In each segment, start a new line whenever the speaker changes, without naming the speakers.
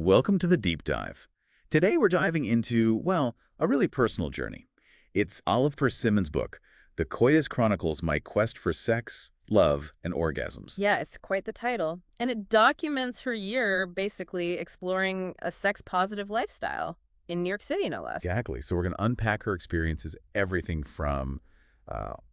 Welcome to the Deep Dive. Today we're diving into, well, a really personal journey. It's Olive Persimmon's book, The Coitus Chronicles, My Quest for Sex, Love, and Orgasms.
Yeah, it's quite the title. And it documents her year basically exploring a sex-positive lifestyle in New York City, no less.
Exactly. So we're going to unpack her experiences, everything from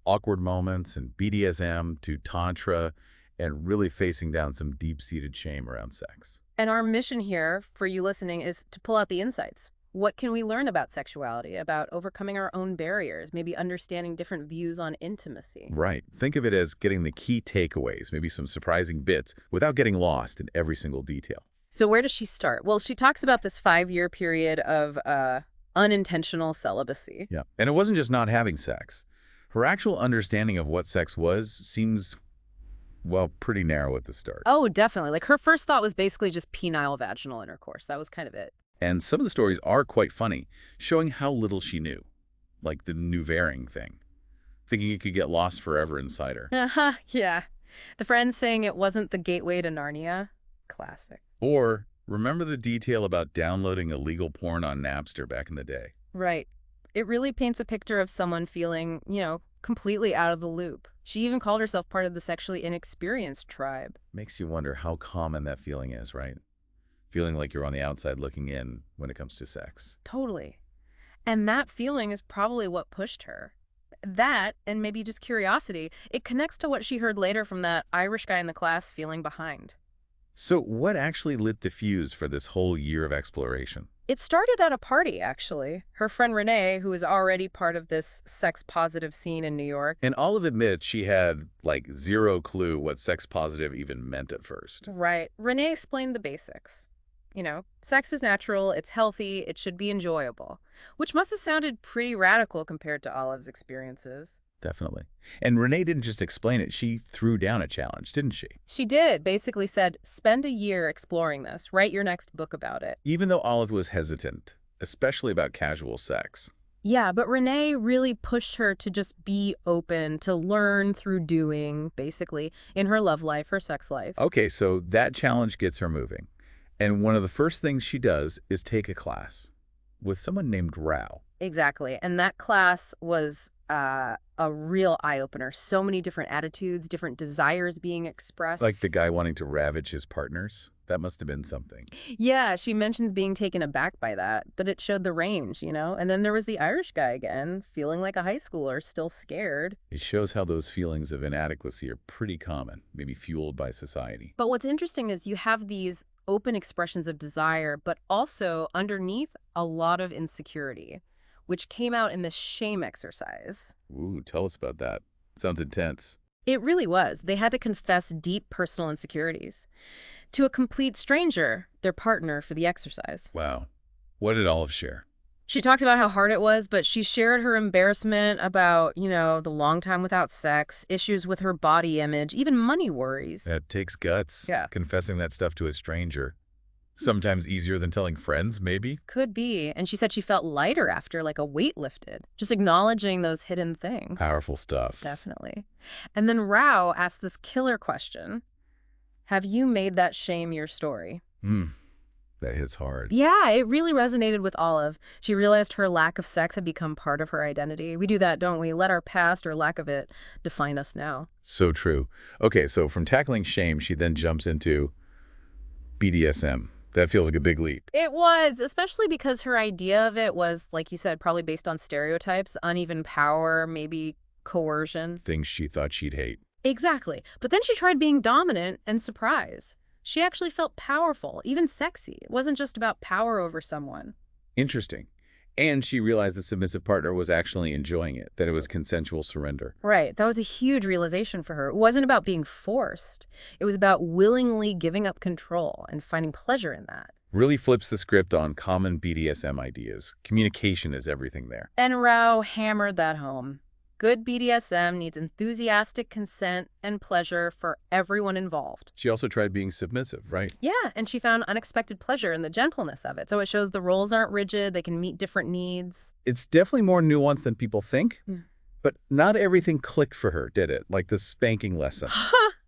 awkward moments and BDSM to Tantra, and really facing down some deep-seated shame around sex.
And our mission here, for you listening, is to pull out the insights. What can we learn about sexuality, about overcoming our own barriers, maybe understanding different views on intimacy?
Right. Think of it as getting the key takeaways, maybe some surprising bits, without getting lost in every single detail.
So where does she start? Well, she talks about this 5-year period of unintentional celibacy.
Yeah. And it wasn't just not having sex. Her actual understanding of what sex was seems, well, pretty narrow at the start.
Oh, definitely. Like her first thought was basically just penile vaginal intercourse. That was kind of it.
And some of the stories are quite funny, showing how little she knew. Like the Nuvering thing. Thinking it could get lost forever inside her.
Yeah. The friend saying it wasn't the gateway to Narnia. Classic.
Or remember the detail about downloading illegal porn on Napster back in the day.
Right. It really paints a picture of someone feeling, completely out of the loop. She even called herself part of the sexually inexperienced tribe.
Makes you wonder how common that feeling is, right? Feeling like you're on the outside looking in when it comes to sex.
Totally. And that feeling is probably what pushed her. That, and maybe just curiosity, it connects to what she heard later from that Irish guy in the class feeling behind.
So what actually lit the fuse for this whole year of exploration?
It started at a party, actually. Her friend Renee, who was already part of this sex-positive scene in New York.
And Olive admits she had, like, zero clue what sex positive even meant at first.
Right. Renee explained the basics. Sex is natural, it's healthy, it should be enjoyable, which must have sounded pretty radical compared to Olive's experiences.
Definitely. And Renee didn't just explain it, she threw down a challenge, didn't she?
She did, basically said, spend a year exploring this, write your next book about it.
Even though Olive was hesitant, especially about casual sex.
Yeah, but Renee really pushed her to just be open, to learn through doing, basically, in her love life, her sex life.
Okay, so that challenge gets her moving. And one of the first things she does is take a class with someone named Rao.
Exactly. And that class was a real eye-opener. So many different attitudes, different desires being expressed.
Like the guy wanting to ravage his partners? That must have been something.
Yeah, she mentions being taken aback by that, but it showed the range, And then there was the Irish guy again, feeling like a high schooler, still scared.
It shows how those feelings of inadequacy are pretty common, maybe fueled by society.
But what's interesting is you have these open expressions of desire, but also underneath a lot of insecurity, which came out in this shame exercise.
Ooh, tell us about that. Sounds intense.
It really was. They had to confess deep personal insecurities to a complete stranger, their partner, for the exercise.
Wow. What did Olive share?
She talks about how hard it was, but she shared her embarrassment about, the long time without sex, issues with her body image, even money worries.
That takes guts.
Yeah.
Confessing that stuff to a stranger. Sometimes easier than telling friends, maybe?
Could be. And she said she felt lighter after, like a weight lifted. Just acknowledging those hidden things.
Powerful stuff.
Definitely. And then Rao asked this killer question. Have you made that shame your story?
That hits hard.
Yeah, it really resonated with Olive. She realized her lack of sex had become part of her identity. We do that, don't we? Let our past or lack of it define us now.
So true. Okay, so from tackling shame, she then jumps into BDSM. That feels like a big leap.
It was, especially because her idea of it was, like you said, probably based on stereotypes, uneven power, maybe coercion.
Things she thought she'd hate.
Exactly. But then she tried being dominant and surprise. She actually felt powerful, even sexy. It wasn't just about power over someone.
Interesting. And she realized the submissive partner was actually enjoying it, that it was consensual surrender.
Right. That was a huge realization for her. It wasn't about being forced. It was about willingly giving up control and finding pleasure in that.
Really flips the script on common BDSM ideas. Communication is everything there.
And Rao hammered that home. Good BDSM needs enthusiastic consent and pleasure for everyone involved.
She also tried being submissive, right?
Yeah, and she found unexpected pleasure in the gentleness of it. So it shows the roles aren't rigid, they can meet different needs.
It's definitely more nuanced than people think, but not everything clicked for her, did it? Like the spanking lesson.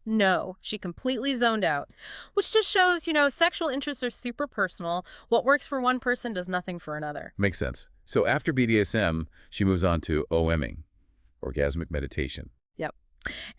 No, she completely zoned out. Which just shows, sexual interests are super personal. What works for one person does nothing for another.
Makes sense. So after BDSM, she moves on to OMing, orgasmic meditation.
Yep.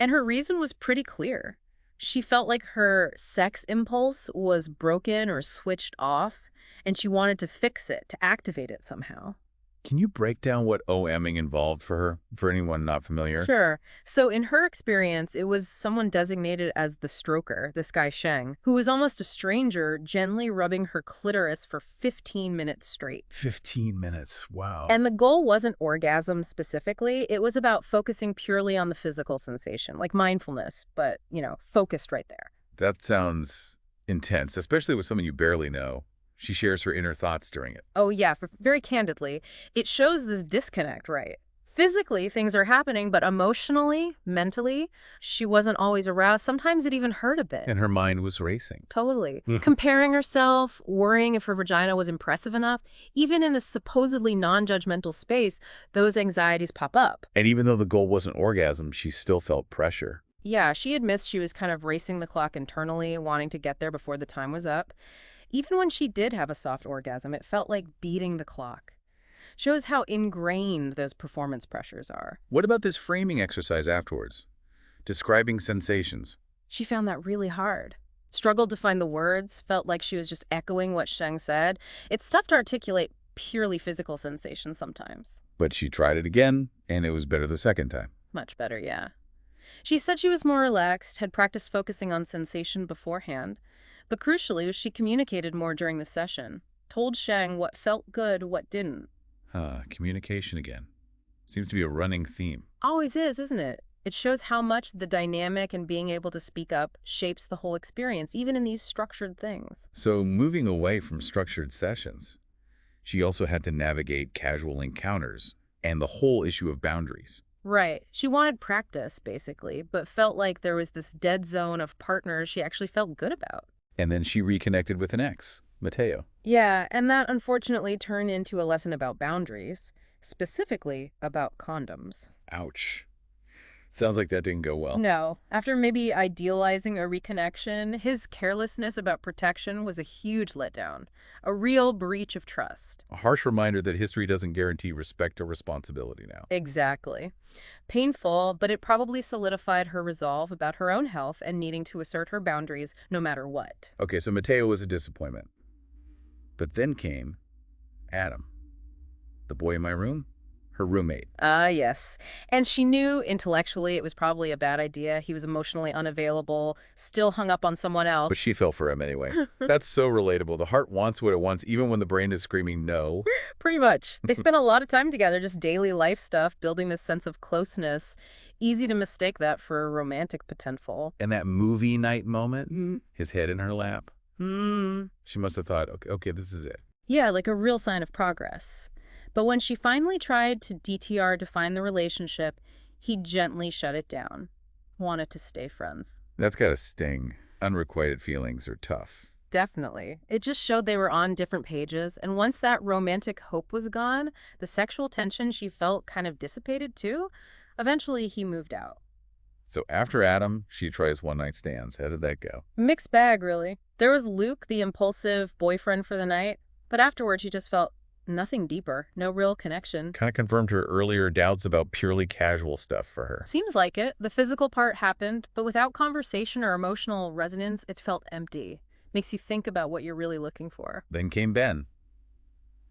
And her reason was pretty clear. She felt like her sex impulse was broken or switched off, and she wanted to fix it, to activate it somehow.
Can you break down what OMing involved for her, for anyone not familiar?
Sure. So in her experience, it was someone designated as the stroker, this guy Sheng, who was almost a stranger, gently rubbing her clitoris for 15 minutes straight.
15 minutes. Wow.
And the goal wasn't orgasm specifically. It was about focusing purely on the physical sensation, like mindfulness, but, focused right there.
That sounds intense, especially with someone you barely know. She shares her inner thoughts during it.
Oh, yeah, very candidly, it shows this disconnect, right? Physically, things are happening, but emotionally, mentally, she wasn't always aroused. Sometimes it even hurt a bit.
And her mind was racing.
Totally. Comparing herself, worrying if her vagina was impressive enough, even in this supposedly non-judgmental space, those anxieties pop up.
And even though the goal wasn't orgasm, she still felt pressure.
Yeah, she admits she was kind of racing the clock internally, wanting to get there before the time was up. Even when she did have a soft orgasm, it felt like beating the clock. Shows how ingrained those performance pressures are.
What about this framing exercise afterwards? Describing sensations.
She found that really hard. Struggled to find the words, felt like she was just echoing what Sheng said. It's tough to articulate purely physical sensations sometimes.
But she tried it again, and it was better the second time.
Much better, yeah. She said she was more relaxed, had practiced focusing on sensation beforehand. But crucially, she communicated more during the session, told Sheng what felt good, what didn't.
Communication again. Seems to be a running theme.
Always is, isn't it? It shows how much the dynamic and being able to speak up shapes the whole experience, even in these structured things.
So moving away from structured sessions, she also had to navigate casual encounters and the whole issue of boundaries.
Right. She wanted practice, basically, but felt like there was this dead zone of partners she actually felt good about.
And then she reconnected with an ex, Mateo.
Yeah, and that unfortunately turned into a lesson about boundaries, specifically about condoms.
Ouch. Sounds like that didn't go well.
No. After maybe idealizing a reconnection, his carelessness about protection was a huge letdown, a real breach of trust.
A harsh reminder that history doesn't guarantee respect or responsibility now.
Exactly. Painful, but it probably solidified her resolve about her own health and needing to assert her boundaries no matter what.
Okay, so Mateo was a disappointment. But then came Adam. The boy in my room? Her roommate.
Yes. And she knew intellectually it was probably a bad idea. He was emotionally unavailable, still hung up on someone else.
But she fell for him anyway. That's so relatable. The heart wants what it wants, even when the brain is screaming no.
Pretty much. They spent a lot of time together, just daily life stuff, building this sense of closeness. Easy to mistake that for a romantic potential.
And that movie night moment, his head in her lap. She must have thought, okay, this is it.
Yeah, like a real sign of progress. But when she finally tried to DTR define the relationship, he gently shut it down. Wanted to stay friends.
That's got a sting. Unrequited feelings are tough.
Definitely. It just showed they were on different pages, and once that romantic hope was gone, the sexual tension she felt kind of dissipated too. Eventually, he moved out.
So after Adam, she tries one-night stands. How did that go?
Mixed bag, really. There was Luke, the impulsive boyfriend for the night, but afterward she just felt nothing deeper, no real connection.
Kind of confirmed her earlier doubts about purely casual stuff for her.
Seems like it. The physical part happened, but without conversation or emotional resonance, it felt empty. Makes you think about what you're really looking for.
Then came Ben,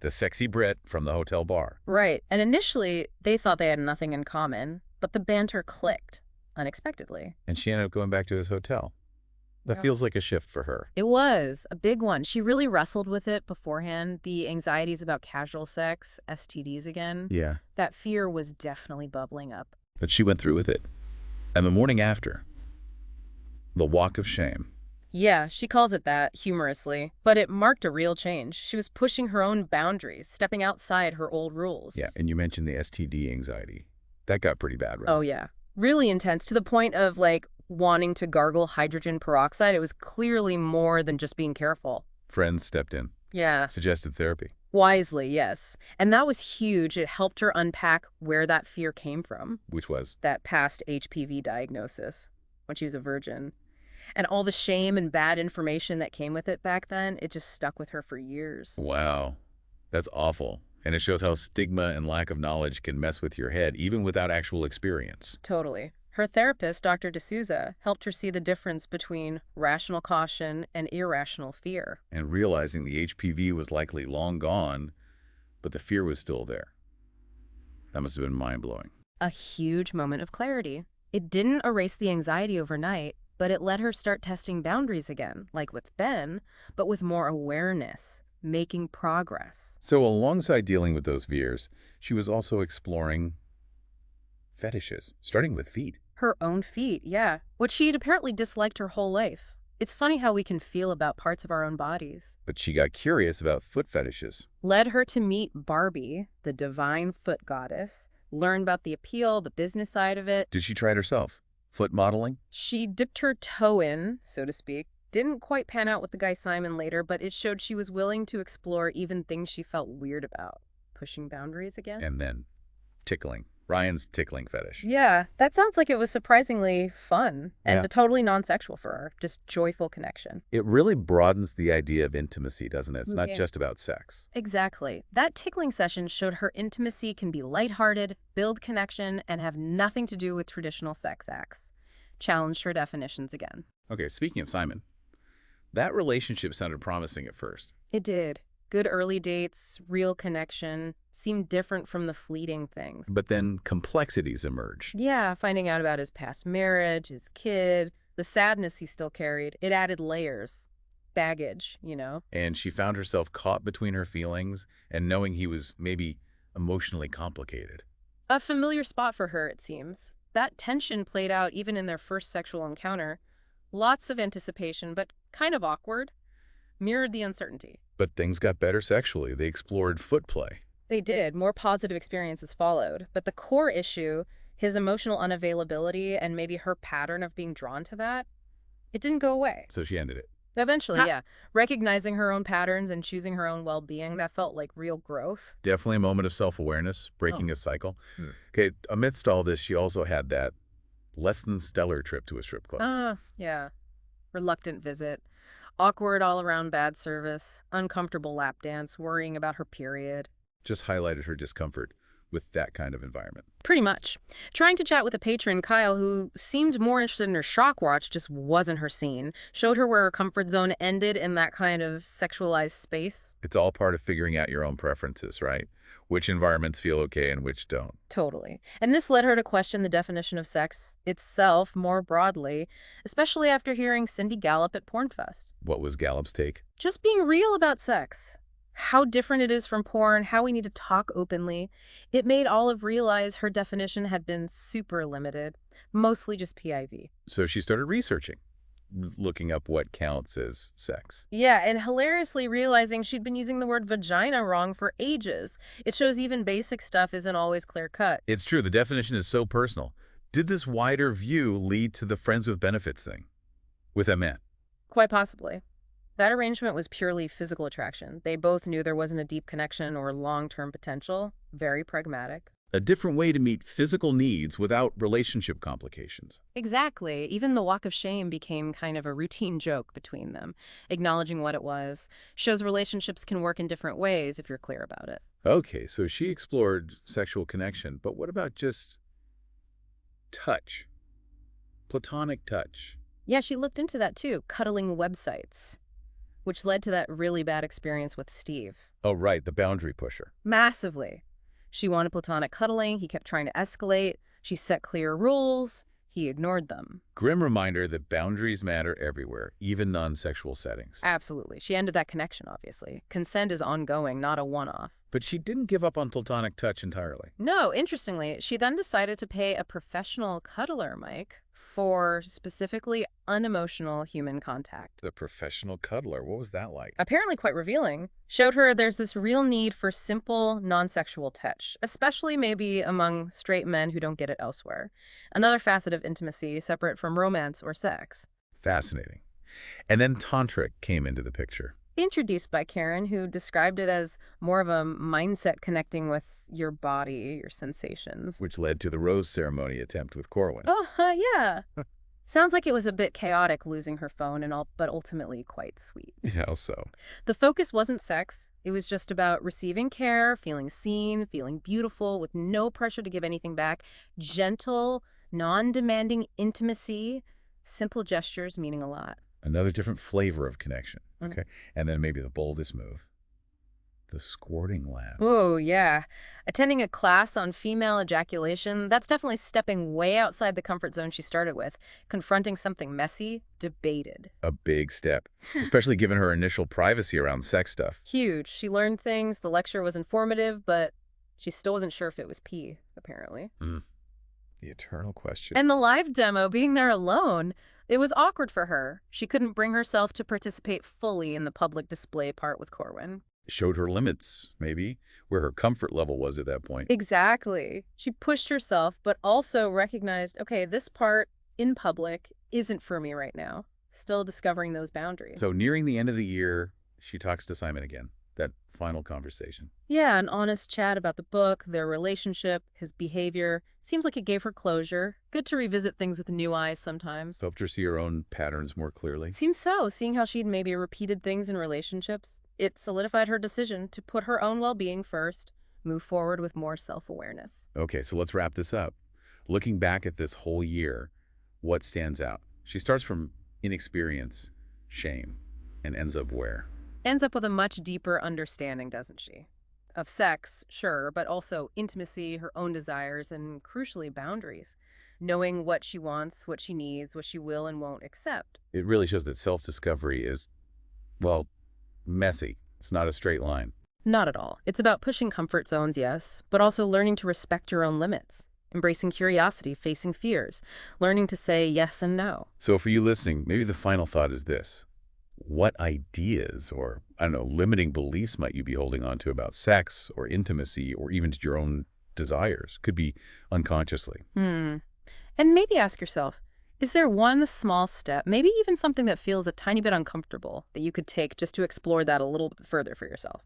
the sexy Brit from the hotel bar.
Right. And initially, they thought they had nothing in common, but the banter clicked, unexpectedly.
And she ended up going back to his hotel. That feels like a shift for her.
It was a big one. She really wrestled with it beforehand. The anxieties about casual sex, STDs again.
Yeah.
That fear was definitely bubbling up.
But she went through with it. And the morning after, the walk of shame.
Yeah, she calls it that, humorously. But it marked a real change. She was pushing her own boundaries, stepping outside her old rules.
Yeah, and you mentioned the STD anxiety. That got pretty bad, right?
Oh, yeah. Really intense, to the point of, wanting to gargle hydrogen peroxide. It was clearly more than just being careful.
Friends stepped in.
Yeah.
Suggested therapy.
Wisely, yes. And that was huge. It helped her unpack where that fear came from.
Which was?
That past HPV diagnosis. when she was a virgin. And all the shame and bad information that came with it back then, it just stuck with her for years.
Wow, that's awful. And it shows how stigma and lack of knowledge can mess with your head, even without actual experience.
Totally. Her therapist, Dr. D'Souza, helped her see the difference between rational caution and irrational fear.
And realizing the HPV was likely long gone, but the fear was still there. That must have been mind-blowing.
A huge moment of clarity. It didn't erase the anxiety overnight, but it let her start testing boundaries again, like with Ben, but with more awareness, making progress.
So alongside dealing with those fears, she was also exploring fetishes, starting with feet.
Her own feet, yeah, which she'd apparently disliked her whole life. It's funny how we can feel about parts of our own bodies.
But she got curious about foot fetishes.
Led her to meet Barbie, the divine foot goddess, learn about the appeal, the business side of it.
Did she try it herself? Foot modeling?
She dipped her toe in, so to speak. Didn't quite pan out with the guy Simon later, but it showed she was willing to explore even things she felt weird about. Pushing boundaries again.
And then tickling. Ryan's tickling fetish.
Yeah, that sounds like it was surprisingly fun and
Yeah.
totally non-sexual for her. Just joyful connection.
It really broadens the idea of intimacy, doesn't it? It's not
Yeah.
just about sex.
Exactly. That tickling session showed her intimacy can be lighthearted, build connection, and have nothing to do with traditional sex acts. Challenged her definitions again.
Okay, speaking of Simon, that relationship sounded promising at first.
It did. Good early dates, real connection, seemed different from the fleeting things.
But then complexities emerged.
Yeah, finding out about his past marriage, his kid, the sadness he still carried, it added layers. Baggage, you know?
And she found herself caught between her feelings and knowing he was maybe emotionally complicated.
A familiar spot for her, it seems. That tension played out even in their first sexual encounter. Lots of anticipation, but kind of awkward. Mirrored the uncertainty.
But things got better sexually. They explored foot play.
They did. More positive experiences followed. But the core issue, his emotional unavailability and maybe her pattern of being drawn to that, it didn't go away.
So she ended it.
Eventually, yeah. Recognizing her own patterns and choosing her own well-being, that felt like real growth.
Definitely a moment of self-awareness, breaking a cycle. Okay, amidst all this, she also had that less than stellar trip to a strip club.
Yeah. Reluctant visit. Awkward all-around bad service. Uncomfortable lap dance, worrying about her period.
Just highlighted her discomfort with that kind of environment.
Pretty much. Trying to chat with a patron, Kyle, who seemed more interested in her shock watch, just wasn't her scene. Showed her where her comfort zone ended in that kind of sexualized space.
It's all part of figuring out your own preferences, right? Which environments feel okay and which don't.
Totally. And this led her to question the definition of sex itself more broadly, especially after hearing Cindy Gallop at Pornfest.
What was Gallup's take?
Just being real about sex. How different it is from porn, how we need to talk openly. It made Olive realize her definition had been super limited, mostly just PIV.
So she started researching, looking up what counts as sex.
Yeah, and hilariously realizing she'd been using the word vagina wrong for ages. It shows even basic stuff isn't always clear-cut.
It's true, the definition is so personal. Did this wider view lead to the friends with benefits thing with a man?
Quite possibly. That arrangement was purely physical attraction. They both knew there wasn't a deep connection or long-term potential. Very pragmatic.
A different way to meet physical needs without relationship complications.
Exactly. Even the walk of shame became kind of a routine joke between them. Acknowledging what it was shows relationships can work in different ways if you're clear about it.
Okay, so she explored sexual connection, but what about just touch? Platonic touch.
Yeah, she looked into that too, cuddling websites, which led to that really bad experience with Steve.
Oh, right, the boundary pusher.
Massively. She wanted platonic cuddling. He kept trying to escalate. She set clear rules. He ignored them.
Grim reminder that boundaries matter everywhere, even non-sexual settings.
Absolutely. She ended that connection, obviously. Consent is ongoing, not a one-off.
But she didn't give up on platonic touch entirely.
No, interestingly, she then decided to pay a professional cuddler, Mike, for specifically unemotional human contact.
The professional cuddler, what was that like?
Apparently quite revealing. Showed her there's this real need for simple, non-sexual touch, especially maybe among straight men who don't get it elsewhere. Another facet of intimacy separate from romance or sex.
Fascinating. And then Tantra came into the picture.
Introduced by Karen, who described it as more of a mindset connecting with your body, your sensations.
Which led to the rose ceremony attempt with Corwin.
Oh, yeah. Sounds like it was a bit chaotic losing her phone and all, but ultimately quite sweet.
Yeah, how so?
The focus wasn't sex. It was just about receiving care, feeling seen, feeling beautiful with no pressure to give anything back. Gentle, non-demanding intimacy, simple gestures meaning a lot.
Another different flavor of connection.
Mm.
Okay. And then maybe the boldest move, the squirting lab.
Oh, yeah. Attending a class on female ejaculation, that's definitely stepping way outside the comfort zone she started with. Confronting something messy, debated.
A big step, especially given her initial privacy around sex stuff.
Huge. She learned things, the lecture was informative, but she still wasn't sure if it was pee, apparently.
Mm, the eternal question.
And the live demo, being there alone, it was awkward for her. She couldn't bring herself to participate fully in the public display part with Corwin.
Showed her limits, maybe, where her comfort level was at that point.
Exactly. She pushed herself, but also recognized, okay, this part in public isn't for me right now. Still discovering those boundaries.
So nearing the end of the year, she talks to Simon again. That final conversation.
Yeah, an honest chat about the book, their relationship, his behavior. Seems like it gave her closure. Good to revisit things with new eyes sometimes.
Helped her see her own patterns more clearly.
Seems so, seeing how she'd maybe repeated things in relationships. It solidified her decision to put her own well-being first, move forward with more self-awareness.
Okay, so let's wrap this up. Looking back at this whole year, what stands out? She starts from inexperience, shame, and ends up where?
Ends up with a much deeper understanding, doesn't she? Of sex, sure, but also intimacy, her own desires, and crucially, boundaries. Knowing what she wants, what she needs, what she will and won't accept.
It really shows that self-discovery is, well, messy. It's not a straight line.
Not at all. It's about pushing comfort zones, yes, but also learning to respect your own limits. Embracing curiosity, facing fears, learning to say yes and no.
So for you listening, maybe the final thought is this. What ideas or, I don't know, limiting beliefs might you be holding on to about sex or intimacy or even to your own desires? Could be unconsciously.
And maybe ask yourself, is there one small step, maybe even something that feels a tiny bit uncomfortable, that you could take just to explore that a little bit further for yourself?